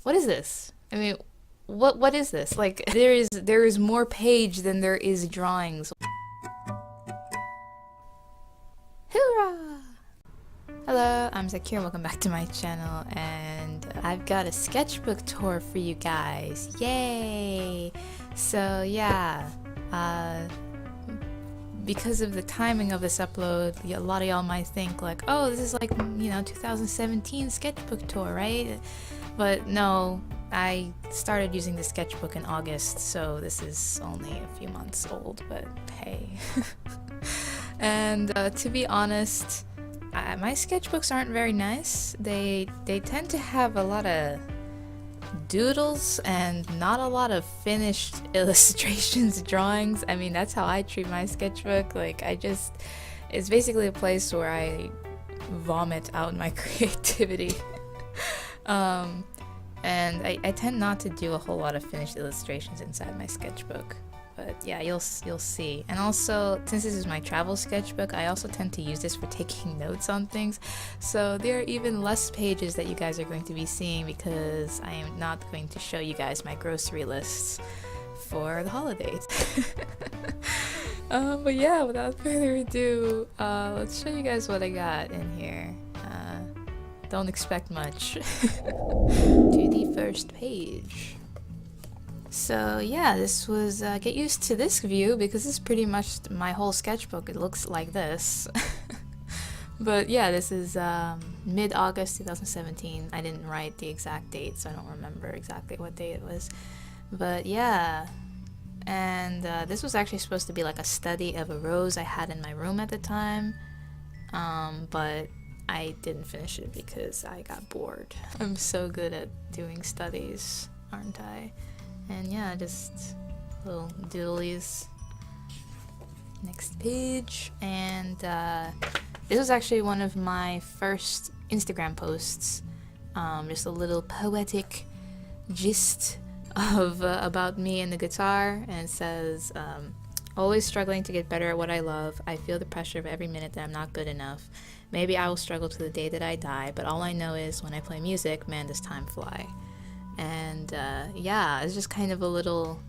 What is this? I mean, what is this? Like, there is more page than there is drawings. Hoorah! Hello, I'm Zaccura, welcome back to my channel, and I've got a sketchbook tour for you guys. Yay! So yeah, because of the timing of this upload, a lot of y'all might think like, oh, this is like, 2017 sketchbook tour, right? But no, I started using the sketchbook in August, so this is only a few months old, but hey. And to be honest, my sketchbooks aren't very nice. They tend to have a lot of doodles and not a lot of finished illustrations, drawings. I mean, that's how I treat my sketchbook. Like, it's basically a place where I vomit out my creativity. And I tend not to do a whole lot of finished illustrations inside my sketchbook. But yeah, you'll see. And also, since this is my travel sketchbook, I also tend to use this for taking notes on things. So there are even less pages that you guys are going to be seeing because I am not going to show you guys my grocery lists for the holidays. But yeah, without further ado, let's show you guys what I got in here. Don't expect much. To the first page. So yeah, this was, get used to this view because this is pretty much my whole sketchbook. It looks like this. But yeah, this is mid-August 2017. I didn't write the exact date, so I don't remember exactly what day it was. But yeah, and this was actually supposed to be like a study of a rose I had in my room at the time. But I didn't finish it because I got bored. I'm so good at doing studies, aren't I? And yeah, just little doodlies. Next page. And this was actually one of my first Instagram posts. Just a little poetic gist of about me and the guitar. And it says, always struggling to get better at what I love. I feel the pressure of every minute that I'm not good enough. Maybe I will struggle to the day that I die, but all I know is when I play music, man, does time fly. And yeah, it's just kind of a little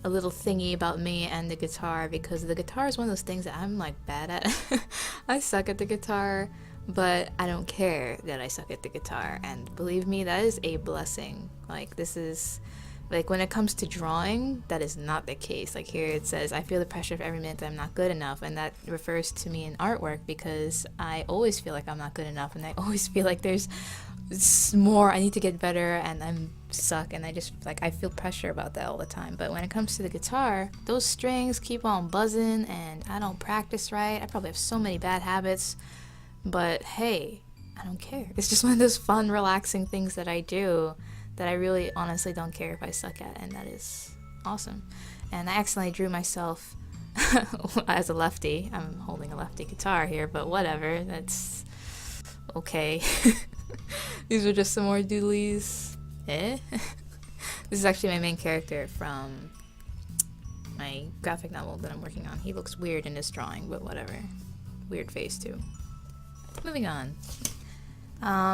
thingy about me and the guitar, because the guitar is one of those things that I'm like bad at. I suck at the guitar, but I don't care that I suck at the guitar, and believe me, that is a blessing. Like, this is like, when it comes to drawing, that is not the case. Like, here it says, I feel the pressure of every minute that I'm not good enough, and that refers to me in artwork because I always feel like I'm not good enough, and I always feel like there's more, I need to get better, and I'm suck, and I just, like, I feel pressure about that all the time. But when it comes to the guitar, those strings keep on buzzing, and I don't practice right. I probably have so many bad habits, but hey, I don't care. It's just one of those fun, relaxing things that I do that I really honestly don't care if I suck at, and that is awesome. And I accidentally drew myself as a lefty. I'm holding a lefty guitar here, but whatever, that's okay. These are just some more doodlies. This is actually my main character from my graphic novel that I'm working on. He looks weird in this drawing, but whatever. Weird face too. Moving on.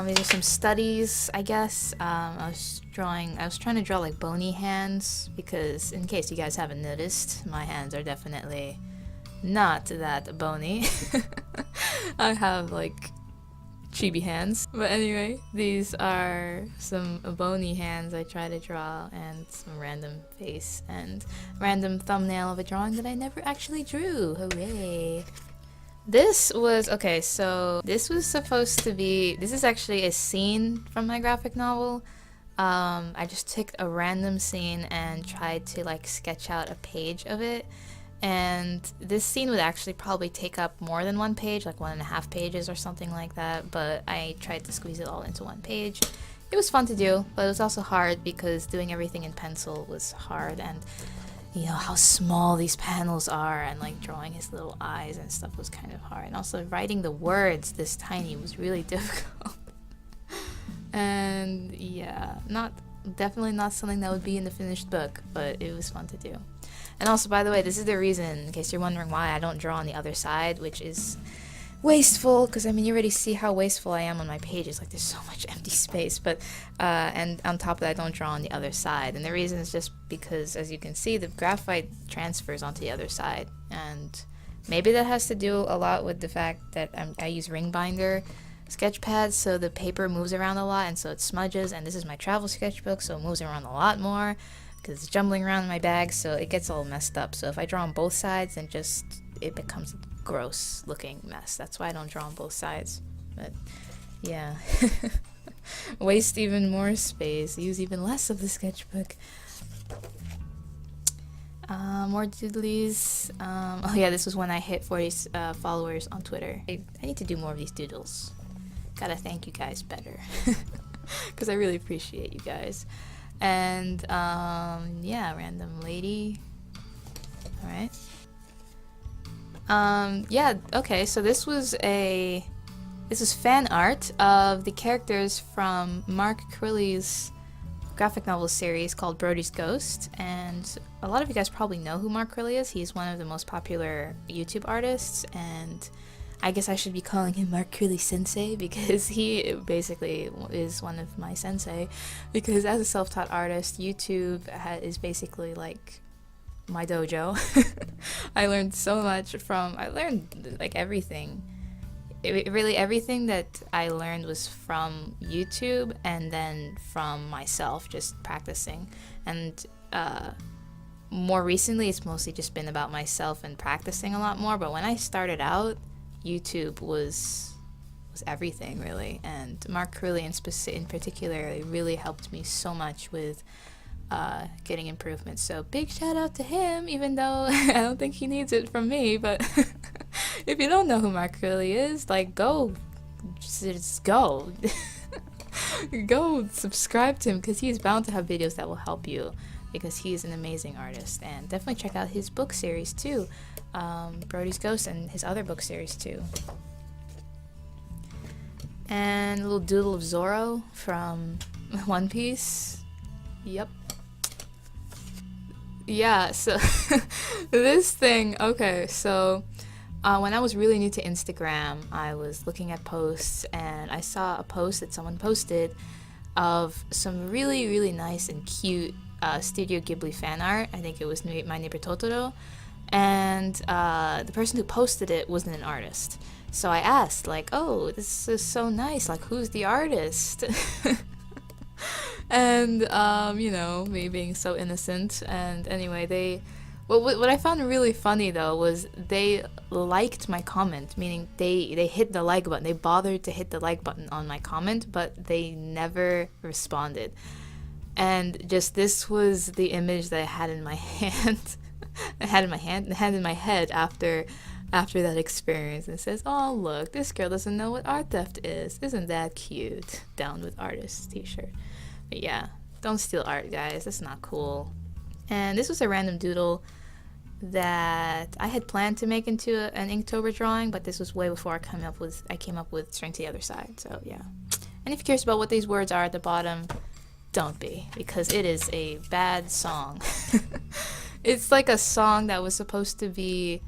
These are some studies, I guess. I was trying to draw like bony hands, because in case you guys haven't noticed, my hands are definitely not that bony. I have like chibi hands. But anyway, these are some bony hands I try to draw, and some random face and random thumbnail of a drawing that I never actually drew. Hooray! This was, okay, so this was supposed to be, this is actually a scene from my graphic novel. I just took a random scene and tried to like sketch out a page of it. And this scene would actually probably take up more than one page, like 1.5 pages or something like that, but I tried to squeeze it all into one page. It was fun to do, but it was also hard because doing everything in pencil was hard, and you know how small these panels are, and like drawing his little eyes and stuff was kind of hard. And also writing the words this tiny was really difficult. And yeah, definitely not something that would be in the finished book, but it was fun to do. And also, by the way, this is the reason, in case you're wondering why I don't draw on the other side, which is wasteful, because I mean you already see how wasteful I am on my pages, like there's so much empty space, but and on top of that I don't draw on the other side, and the reason is just because, as you can see, the graphite transfers onto the other side, and maybe that has to do a lot with the fact that I use ring binder sketch pads, so the paper moves around a lot and so it smudges, and this is my travel sketchbook, so it moves around a lot more because it's jumbling around in my bag, so it gets all messed up. So if I draw on both sides, then just it becomes a gross looking mess. That's why I don't draw on both sides. But yeah. Waste even more space, use even less of the sketchbook. More doodlies. Oh yeah, this was when I hit 40 followers on Twitter. I need to do more of these doodles. Gotta thank you guys better. Because I really appreciate you guys. And yeah, random lady. Alright. Yeah, okay, so this was fan art of the characters from Mark Crilly's graphic novel series called Brody's Ghost, and a lot of you guys probably know who Mark Crilly is. He's one of the most popular YouTube artists, and I guess I should be calling him Mark Crilly Sensei, because he basically is one of my sensei, because as a self-taught artist, YouTube is basically like my dojo. I learned so much I learned like everything. Really everything that I learned was from YouTube and then from myself, just practicing. And more recently it's mostly just been about myself and practicing a lot more, but when I started out, YouTube was everything really, and Mark Crilly in particular really helped me so much with getting improvements. So big shout out to him, even though I don't think he needs it from me. But if you don't know who Mark Crilly is, like go go subscribe to him, because he's bound to have videos that will help you, because he's an amazing artist. And definitely check out his book series too, Brody's Ghost, and his other book series too. And a little doodle of Zoro from One Piece. Yep. Yeah, so this thing, okay, so when I was really new to Instagram, I was looking at posts and I saw a post that someone posted of some really, really nice and cute Studio Ghibli fan art. I think it was My Neighbor Totoro, and the person who posted it wasn't an artist. So I asked, like, oh, this is so nice, like, who's the artist? And you know, me being so innocent. And anyway, what I found really funny though was they liked my comment, meaning they hit the like button. They bothered to hit the like button on my comment, but they never responded. And just this was the image that I had in my hand. I had in my head after that experience. And it says, oh look, this girl doesn't know what art theft is. Isn't that cute? Down with artists t-shirt. But yeah, don't steal art, guys. That's not cool. And this was a random doodle that I had planned to make into an Inktober drawing, but this was way before I came up with String to the Other Side. So yeah. And if you're curious about what these words are at the bottom, don't be, because it is a bad song. It's like a song that was supposed to be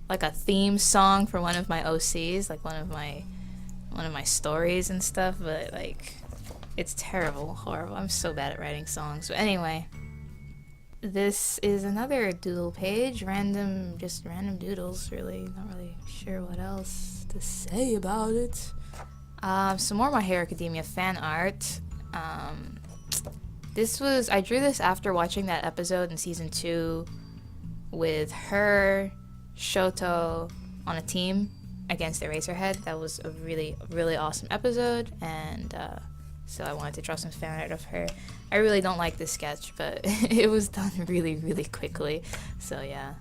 like a theme song for one of my OCs, like one of my stories and stuff, but like it's terrible, horrible. I'm so bad at writing songs. But anyway, this is another doodle page, just random doodles, really. Not really sure what else to say about it. Some more My Hero Academia fan art. I drew this after watching that episode in season 2 with her, Shoto on a team against Eraserhead. That was a really, really awesome episode, and so I wanted to draw some fan art of her. I really don't like this sketch, but it was done really, really quickly. So yeah.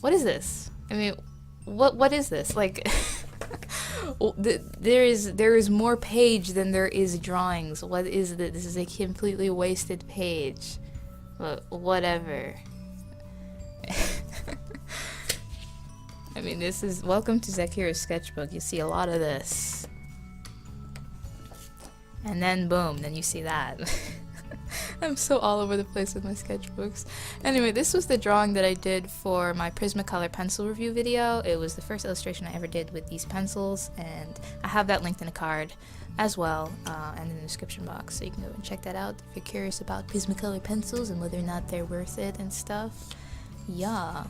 What is this? I mean, what is this? Like, there is more page than there is drawings. What is this? This is a completely wasted page. But whatever. I mean, this is welcome to Zaccura's sketchbook. You see a lot of this. And then boom, then you see that. I'm so all over the place with my sketchbooks. Anyway, this was the drawing that I did for my Prismacolor pencil review video. It was the first illustration I ever did with these pencils, and I have that linked in a card as well, and in the description box, so you can go and check that out if you're curious about Prismacolor pencils and whether or not they're worth it and stuff. Yeah.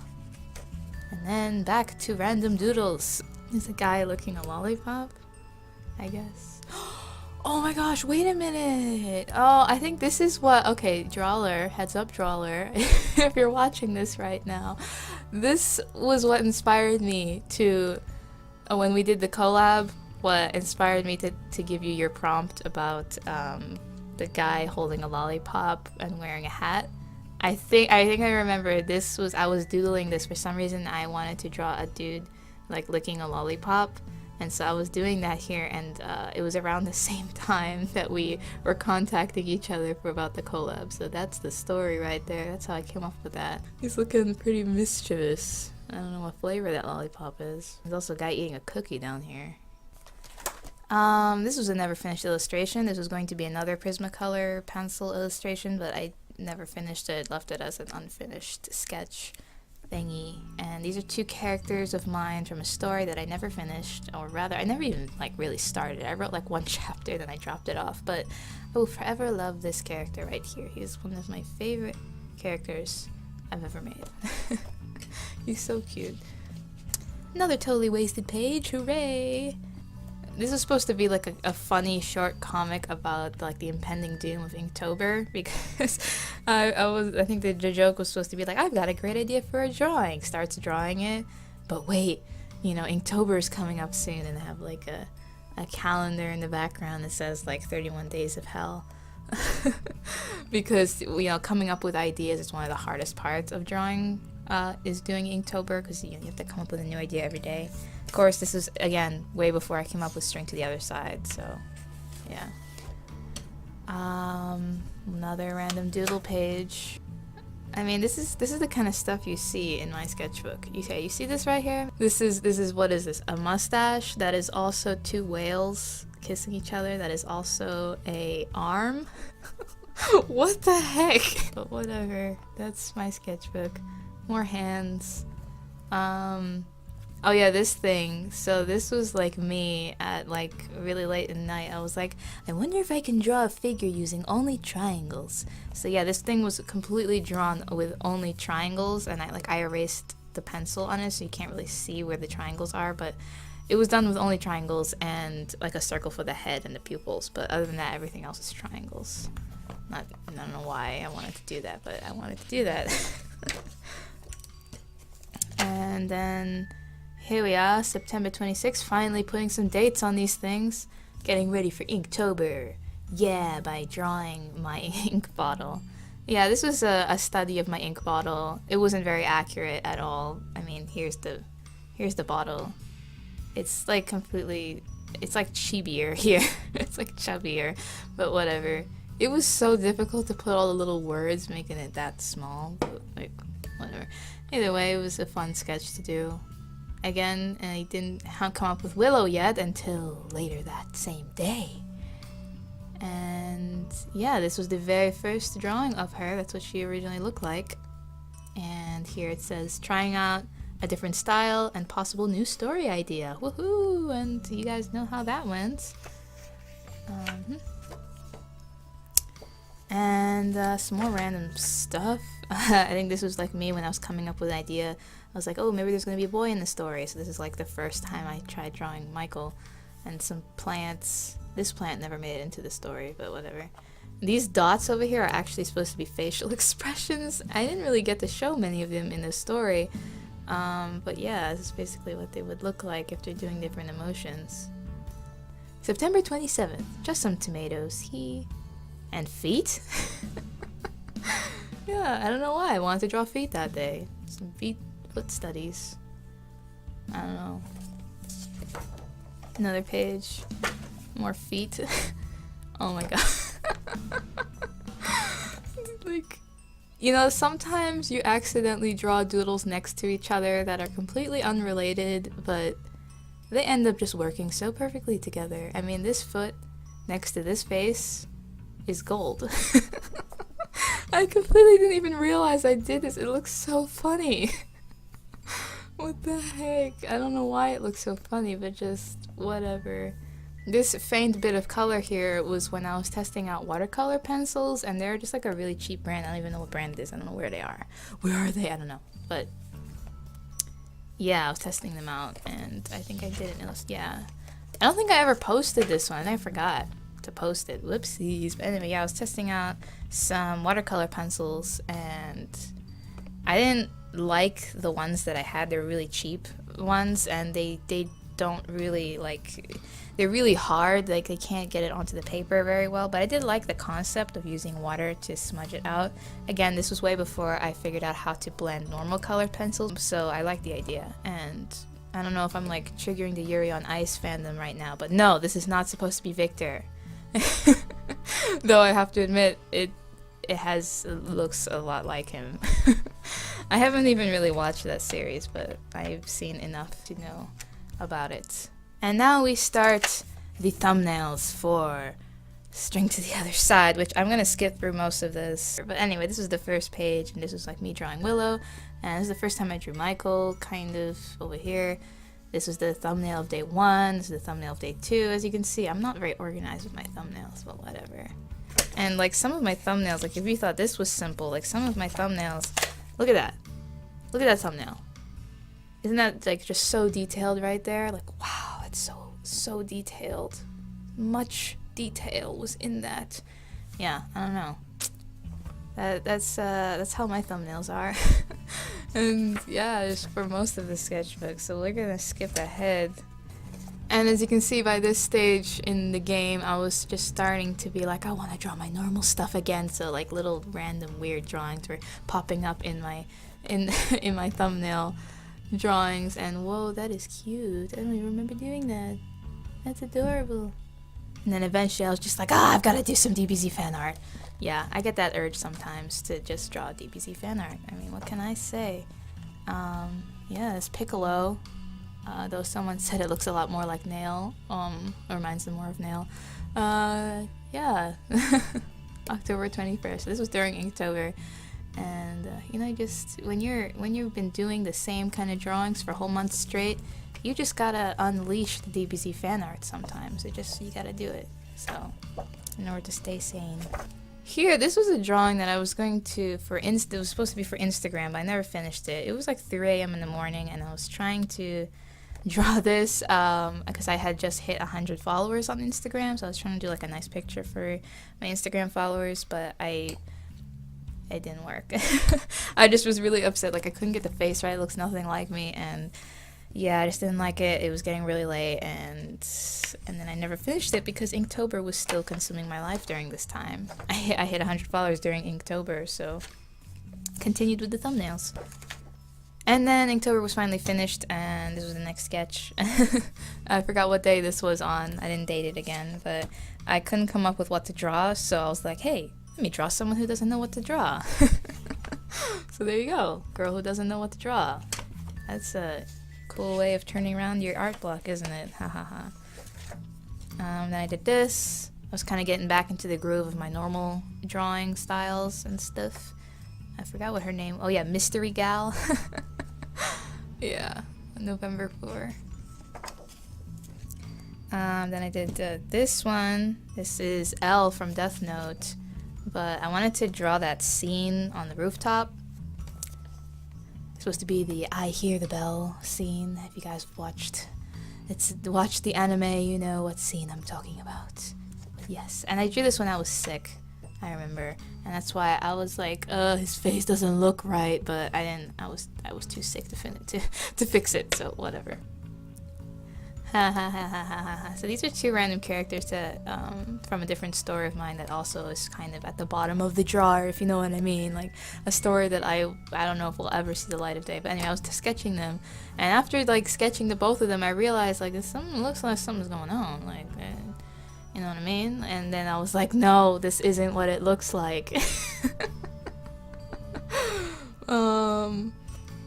And then back to random doodles. There's a guy licking a lollipop, I guess. Oh my gosh, wait a minute. Oh, I think this is what, okay, Drawler, heads up Drawler, if you're watching this right now. This was what inspired me to, when we did the collab, what inspired me to give you your prompt about the guy holding a lollipop and wearing a hat. I think I remember this was, I was doodling this for some reason. I wanted to draw a dude like licking a lollipop, and so I was doing that here, and it was around the same time that we were contacting each other for about the collab. So that's the story right there. That's how I came up with that. He's looking pretty mischievous. I don't know what flavor that lollipop is. There's also a guy eating a cookie down here. This was a never finished illustration. This was going to be another Prismacolor pencil illustration, but I never finished it, left it as an unfinished sketch thingy. And these are two characters of mine from a story that I never finished, or rather I never even like really started. I wrote like one chapter, then I dropped it off, but I will forever love this character right here. He's one of my favorite characters I've ever made. He's so cute. Another totally wasted page, hooray! This is supposed to be like a funny short comic about like the impending doom of Inktober, because I think the joke was supposed to be like, I've got a great idea for a drawing. Starts drawing it, but wait, you know, Inktober is coming up soon, and I have like a calendar in the background that says like 31 days of hell. Because, you know, coming up with ideas is one of the hardest parts of drawing, is doing Inktober, because you have to come up with a new idea every day. Of course, this is, again, way before I came up with String to the Other Side, so, yeah. Another random doodle page. I mean, this is the kind of stuff you see in my sketchbook. You see this right here? This is, what is this? A mustache that is also two whales kissing each other. That is also a arm. What the heck? But whatever. That's my sketchbook. More hands. Oh yeah, this thing. So this was like me at like really late at night. I was like, I wonder if I can draw a figure using only triangles. So yeah, this thing was completely drawn with only triangles, and I erased the pencil on it so you can't really see where the triangles are, but it was done with only triangles and like a circle for the head and the pupils. But other than that, everything else is triangles. I don't know why I wanted to do that, but I wanted to do that. And then here we are, September 26th, finally putting some dates on these things. Getting ready for Inktober. Yeah, by drawing my ink bottle. Yeah, this was a study of my ink bottle. It wasn't very accurate at all. I mean, here's the bottle. It's like completely, it's like chibier here. It's like chubbier, but whatever. It was so difficult to put all the little words, making it that small, but like, whatever. Either way, it was a fun sketch to do. Again, and I didn't come up with Willow yet until later that same day. And yeah, this was the very first drawing of her. That's what she originally looked like. And here it says, trying out a different style and possible new story idea. Woohoo! And you guys know how that went. And some more random stuff. I think this was like me when I was coming up with an idea. I was like, oh, maybe there's going to be a boy in the story. So this is like the first time I tried drawing Michael. And some plants. This plant never made it into the story, but whatever. These dots over here are actually supposed to be facial expressions. I didn't really get to show many of them in the story. But yeah, this is basically what they would look like if they're doing different emotions. September 27th. Just some tomatoes. And feet? Yeah, I don't know why. I wanted to draw feet that day. Some foot studies. I don't know. Another page. More feet. Oh my god. Like, you know, sometimes you accidentally draw doodles next to each other that are completely unrelated, but they end up just working so perfectly together. I mean, this foot next to this face is gold. I completely didn't even realize I did this. It looks so funny. What the heck? I don't know why it looks so funny, but just whatever. This faint bit of color here was when I was testing out watercolor pencils, and they're just like a really cheap brand. I don't even know what brand it is. I don't know where they are. Where are they? I don't know. But yeah, I was testing them out, and I think I did it. Yeah. I don't think I ever posted this one. I forgot to post it. Whoopsies. But anyway, yeah, I was testing out some watercolor pencils, and I didn't like the ones that I had. They were really cheap ones, and they don't really like, they're really hard, like they can't get it onto the paper very well. But I did like the concept of using water to smudge it out. Again, this was way before I figured out how to blend normal colored pencils, so I like the idea. And I don't know if I'm like triggering the Yuri on Ice fandom right now, but no, this is not supposed to be Victor. Though I have to admit, it looks a lot like him. I haven't even really watched that series, but I've seen enough to know about it. And now we start the thumbnails for String to the Other Side, which I'm gonna skip through most of this. But anyway, this is the first page, and this was like me drawing Willow, and this is the first time I drew Michael, kind of over here. This was the thumbnail of day 1, this is the thumbnail of day 2. As you can see, I'm not very organized with my thumbnails, but whatever. And like some of my thumbnails, like if you thought this was simple, like some of my thumbnails, look at that. Look at that thumbnail. Isn't that like just so detailed right there? Like, wow, it's so detailed. Much detail was in that. Yeah, I don't know. That's how my thumbnails are. And yeah, just for most of the sketchbook. So we're gonna skip ahead. And as you can see by this stage in the game, I was just starting to be like, I want to draw my normal stuff again. So like little random weird drawings were popping up in my in my thumbnail drawings. And whoa, that is cute. I don't even remember doing that. That's adorable. And then eventually I was just like, I've got to do some DBZ fan art. Yeah, I get that urge sometimes to just draw DBZ fan art. I mean, what can I say? Yeah, it's Piccolo. Though someone said it looks a lot more like Nail, reminds them more of Nail. Yeah, October 21st. This was during Inktober, and you know, just when you've been doing the same kind of drawings for a whole month straight, you just gotta unleash the DBZ fan art sometimes. You gotta do it. So, in order to stay sane. Here, this was a drawing that I was going to it was supposed to be for Instagram, but I never finished it. It was like 3 a.m. in the morning, and I was trying to draw this because I had just hit 100 followers on Instagram, so I was trying to do like a nice picture for my Instagram followers, but it didn't work. I just was really upset. Like I couldn't get the face right. It looks nothing like me, and yeah, I just didn't like it. It was getting really late, and then I never finished it because Inktober was still consuming my life during this time. I hit 100 followers during Inktober, so continued with the thumbnails. And then Inktober was finally finished, and this was the next sketch. I forgot what day this was on. I didn't date it again, but I couldn't come up with what to draw, so I was like, hey, let me draw someone who doesn't know what to draw. So there you go, girl who doesn't know what to draw. That's a cool way of turning around your art block, isn't it? Ha ha ha. Then I did this. I was kind of getting back into the groove of my normal drawing styles and stuff. I forgot what her name. Oh yeah, Mystery Gal. Yeah, November 4. Then I did this one. This is L from Death Note, but I wanted to draw that scene on the rooftop. It's supposed to be the I Hear the Bell scene. If you guys watched the anime, you know what scene I'm talking about. But yes, and I drew this when I was sick, I remember, and that's why I was like, his face doesn't look right, but I didn't. I was too sick to fix it, so whatever. Ha ha ha ha ha ha. So these are 2 random characters that from a different story of mine that also is kind of at the bottom of the drawer, if you know what I mean. Like a story that I don't know if will ever see the light of day. But anyway, I was sketching them, and after like sketching the both of them, I realized like looks like something's going on. Like, you know what I mean? And then I was like, no, this isn't what it looks like.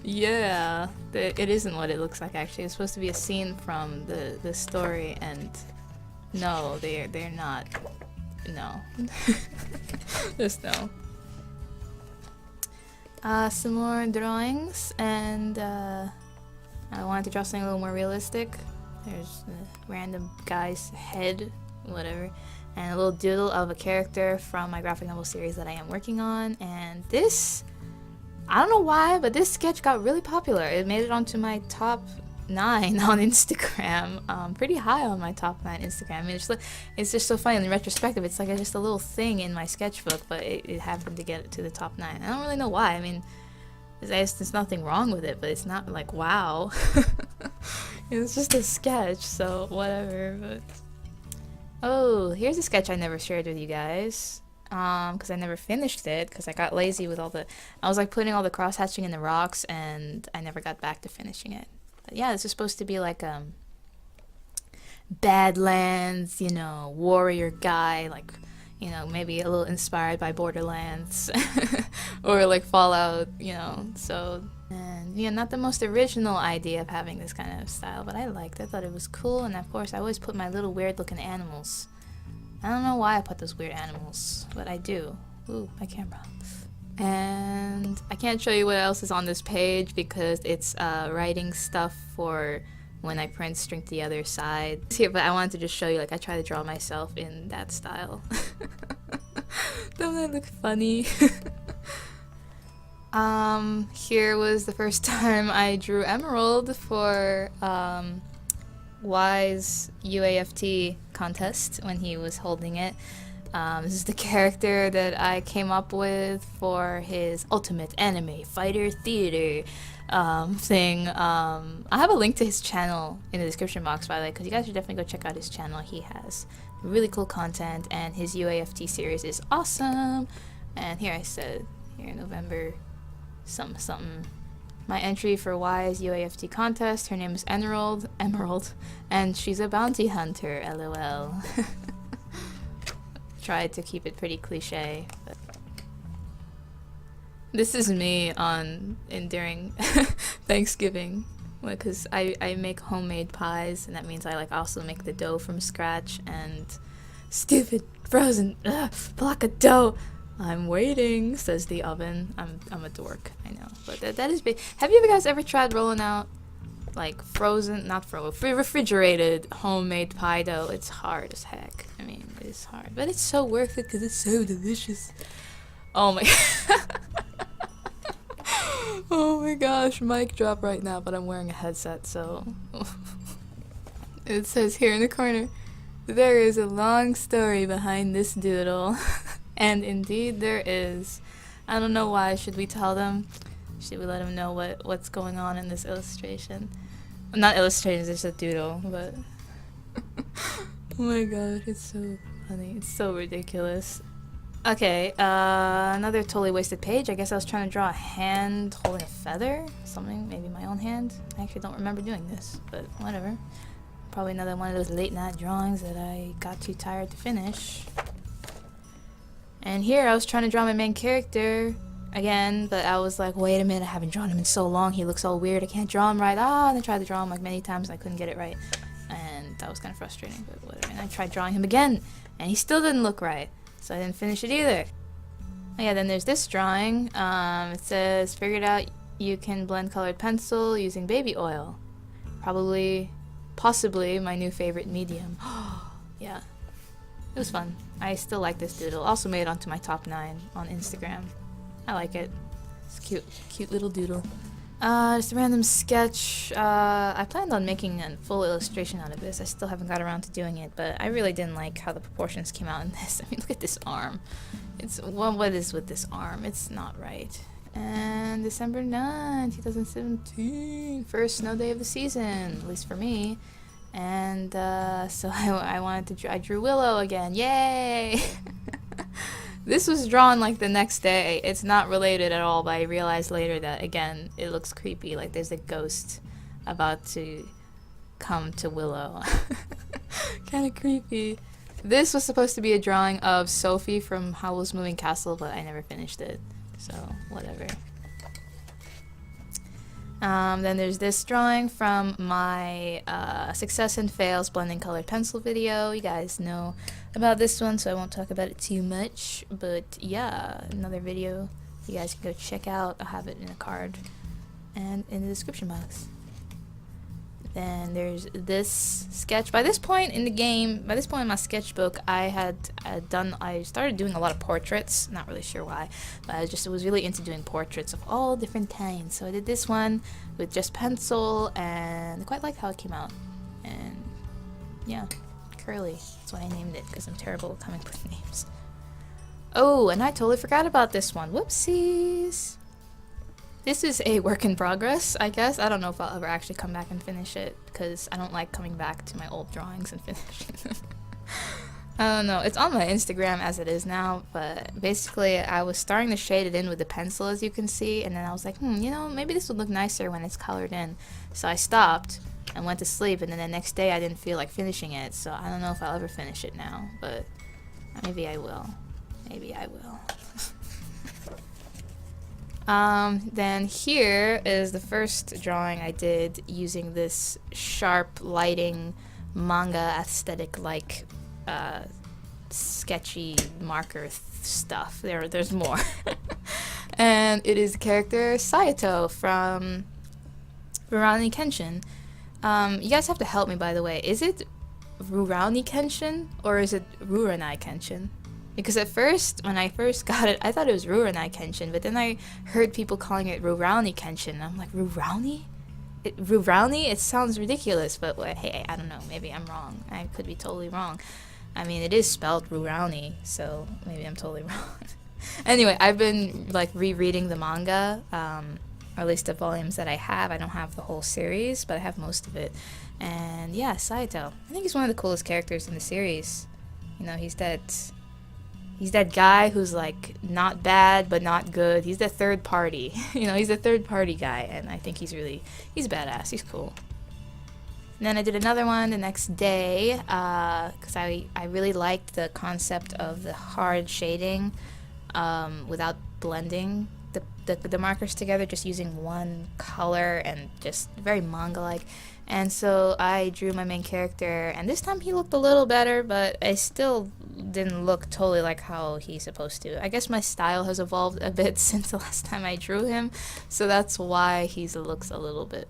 Yeah, it isn't what it looks like actually. It's supposed to be a scene from the story, and no, they're not. No. Just no. Some more drawings, and I wanted to draw something a little more realistic. There's a random guy's head, whatever, and a little doodle of a character from my graphic novel series that I am working on. And this, I don't know why, but this sketch got really popular. It made it onto my top 9 on Instagram, pretty high on my top 9 Instagram. I mean, it's just so funny in retrospective. It's like just a little thing in my sketchbook, but it happened to get it to the top 9. I don't really know why. I mean, there's nothing wrong with it, but it's not like wow. It's just a sketch, so whatever. But oh, here's a sketch I never shared with you guys. Because I never finished it because I got lazy with all the. I was like putting all the cross hatching in the rocks, and I never got back to finishing it. Yeah, this is supposed to be like Badlands, you know, warrior guy, like, you know, maybe a little inspired by Borderlands or like Fallout, you know. So, and yeah, not the most original idea of having this kind of style, but I liked it. I thought it was cool, and of course I always put my little weird looking animals. I don't know why I put those weird animals, but I do. Ooh, my camera. And I can't show you what else is on this page because it's writing stuff for when I print string to the other side. See, but I wanted to just show you, like, I try to draw myself in that style. Don't I look funny? Here was the first time I drew Emerald for Y's UAFT contest when he was holding it. This is the character that I came up with for his Ultimate Anime Fighter Theater thing. I have a link to his channel in the description box, by the way, because you guys should definitely go check out his channel. He has really cool content, and his UAFT series is awesome. And here I said, here in November, something. My entry for Y's UAFT contest, her name is Emerald, and she's a bounty hunter, lol. Tried to keep it pretty cliche, but this is me during Thanksgiving, because I make homemade pies, and that means I like also make the dough from scratch. And stupid frozen block of dough. I'm waiting, says the oven. I'm a dork, I know, but that is big. Have you guys ever tried rolling out like refrigerated homemade pie dough? It's hard as heck. I mean, it's hard, but it's so worth it because it's so delicious. Oh my oh my gosh, mic drop right now, but I'm wearing a headset, so it says here in the corner, there is a long story behind this doodle. And indeed there is. I don't know why. Should we tell them? Should we let them know what's going on in this illustration? Not illustration, it's just a doodle, but oh my god, it's so funny. It's so ridiculous. Okay, another totally wasted page. I guess I was trying to draw a hand holding a feather. Something, maybe my own hand. I actually don't remember doing this, but whatever. Probably another one of those late night drawings that I got too tired to finish. And here I was trying to draw my main character again, but I was like, wait a minute, I haven't drawn him in so long. He looks all weird. I can't draw him right. And I tried to draw him like many times and I couldn't get it right. And that was kind of frustrating, but whatever. And I tried drawing him again, and he still didn't look right. So I didn't finish it either. Oh yeah, then there's this drawing. It says, figured out you can blend colored pencil using baby oil. Possibly my new favorite medium. Yeah. It was fun. I still like this doodle. Also made it onto my top 9 on Instagram. I like it. It's cute. Cute little doodle. Just a random sketch. I planned on making a full illustration out of this. I still haven't got around to doing it, but I really didn't like how the proportions came out in this. I mean, look at this arm. What is with this arm? It's not right. And December 9, 2017. First snow day of the season, at least for me. And so I drew Willow again. Yay! This was drawn like the next day. It's not related at all, but I realized later that, again, it looks creepy. Like there's a ghost about to come to Willow. Kind of creepy. This was supposed to be a drawing of Sophie from Howl's Moving Castle, but I never finished it. So, whatever. Then there's this drawing from my Success and Fails Blending Colored Pencil video. You guys know about this one, so I won't talk about it too much. But yeah, another video you guys can go check out. I'll have it in a card and in the description box. Then there's this sketch. By this point in the game, by this point in my sketchbook, I started doing a lot of portraits. Not really sure why, but I was really into doing portraits of all different kinds. So I did this one with just pencil, and I quite liked how it came out. And yeah, Curly. That's why I named it, because I'm terrible at comic book names. Oh, and I totally forgot about this one. Whoopsies. This is a work in progress, I guess. I don't know if I'll ever actually come back and finish it, because I don't like coming back to my old drawings and finishing them. I don't know. It's on my Instagram as it is now, but basically I was starting to shade it in with the pencil, as you can see, and then I was like, you know, maybe this would look nicer when it's colored in. So I stopped and went to sleep, and then the next day I didn't feel like finishing it, so I don't know if I'll ever finish it now, but maybe I will. Maybe I will. Then here is the first drawing I did using this sharp lighting manga aesthetic like sketchy marker stuff. There's more. And it is the character Saito from Rurouni Kenshin. You guys have to help me, by the way. Is it Rurouni Kenshin or is it Rurouni Kenshin? Because at first, when I first got it, I thought it was Rurouni Kenshin, but then I heard people calling it Rurouni Kenshin, and I'm like, Rurouni? Rurouni? It sounds ridiculous, but hey, I don't know, maybe I'm wrong. I could be totally wrong. I mean, it is spelled Rurouni, so maybe I'm totally wrong. Anyway, I've been, like, rereading the manga, or at least the volumes that I have. I don't have the whole series, but I have most of it. And yeah, Saito. I think he's one of the coolest characters in the series. You know, he's that guy who's like not bad but not good. He's the third party. You know, he's the third party guy, and I think he's badass. He's cool. And then I did another one the next day because I really liked the concept of the hard shading without blending the markers together, just using one color and just very manga-like. And so I drew my main character, and this time he looked a little better, but I still didn't look totally like how he's supposed to. I guess my style has evolved a bit since the last time I drew him, so that's why he looks a little bit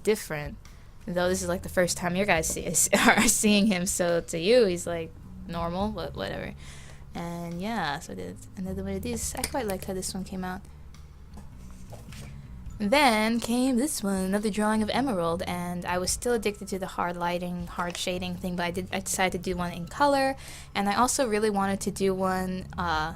different. Though this is like the first time you guys are seeing him, so to you he's like normal, but whatever. And yeah, so I did another one of these. I quite liked how this one came out. Then came this one, another drawing of Emerald, and I was still addicted to the hard lighting, hard shading thing, but I decided to do one in color, and I also really wanted to do one, I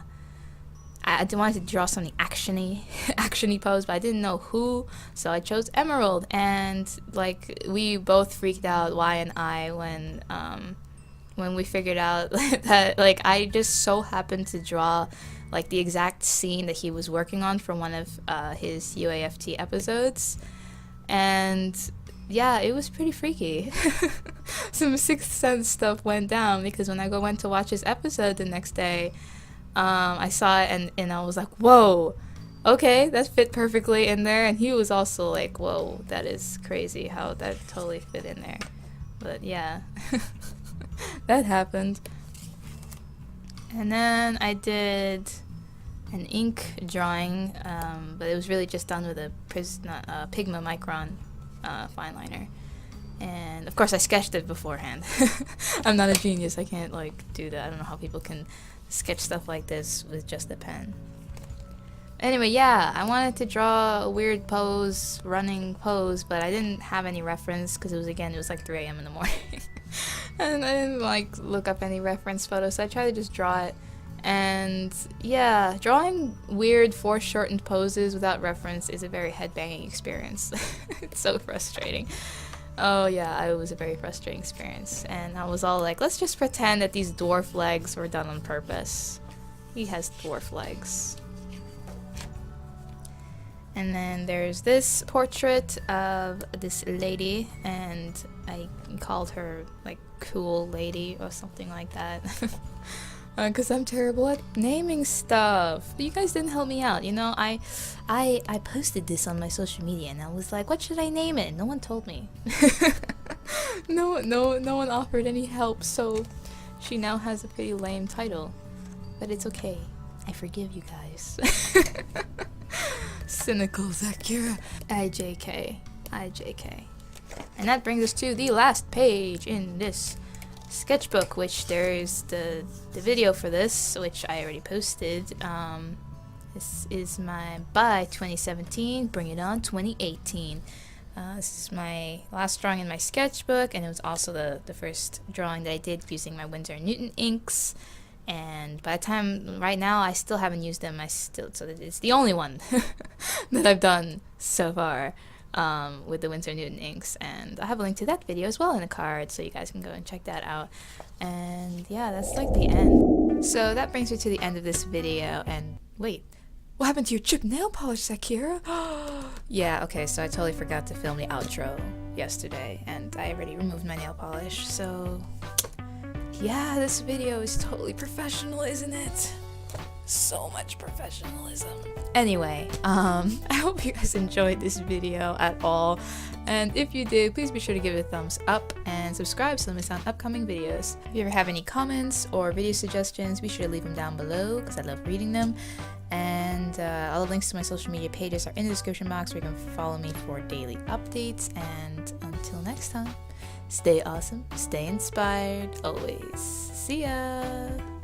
wanted to draw something actiony pose, but I didn't know who, so I chose Emerald, and like we both freaked out, Y and I, when we figured out that like I just so happened to draw like the exact scene that he was working on for one of his UAFT episodes, and yeah, it was pretty freaky. Some Sixth Sense stuff went down, because when I went to watch his episode the next day, I saw it and I was like, whoa, okay, that fit perfectly in there, and he was also like, whoa, that is crazy how that totally fit in there. But yeah, that happened. And then I did an ink drawing, but it was really just done with a Pigma Micron fine liner. And of course I sketched it beforehand. I'm not a genius, I can't like do that. I don't know how people can sketch stuff like this with just a pen. Anyway, yeah, I wanted to draw a weird pose, running pose, but I didn't have any reference because it was like 3 a.m. in the morning. And I didn't like look up any reference photos, so I tried to just draw it. And yeah, drawing weird foreshortened poses without reference is a very headbanging experience. It's so frustrating. Oh yeah, it was a very frustrating experience. And I was all like, let's just pretend that these dwarf legs were done on purpose. He has dwarf legs. And then there's this portrait of this lady, and I called her like cool lady or something like that. Because I'm terrible at naming stuff. You guys didn't help me out, you know. I posted this on my social media, and I was like, what should I name it? No one told me. No one offered any help, so she now has a pretty lame title. But it's okay. I forgive you guys. Cynical Zaccura. IJK. And that brings us to the last page in this sketchbook, which there is the video for this, which I already posted. This is my by 2017, bring it on 2018. This is my last drawing in my sketchbook, and it was also the first drawing that I did using my Winsor & Newton inks. And by the time right now, I still haven't used them. So it's the only one that I've done so far with the Winsor & Newton inks. And I have a link to that video as well in the card, so you guys can go and check that out. And yeah, that's like the end. So that brings me to the end of this video. And wait, what happened to your chipped nail polish, Zaccura? Yeah, okay, so I totally forgot to film the outro yesterday, and I already removed my nail polish, so yeah, this video is totally professional, isn't it? So much professionalism. Anyway, I hope you guys enjoyed this video at all, and if you did, please be sure to give it a thumbs up and subscribe so you don't miss out on upcoming videos. If you ever have any comments or video suggestions, be sure to leave them down below because I love reading them. And all the links to my social media pages are in the description box where you can follow me for daily updates. And until next time, stay awesome, stay inspired, always. See ya!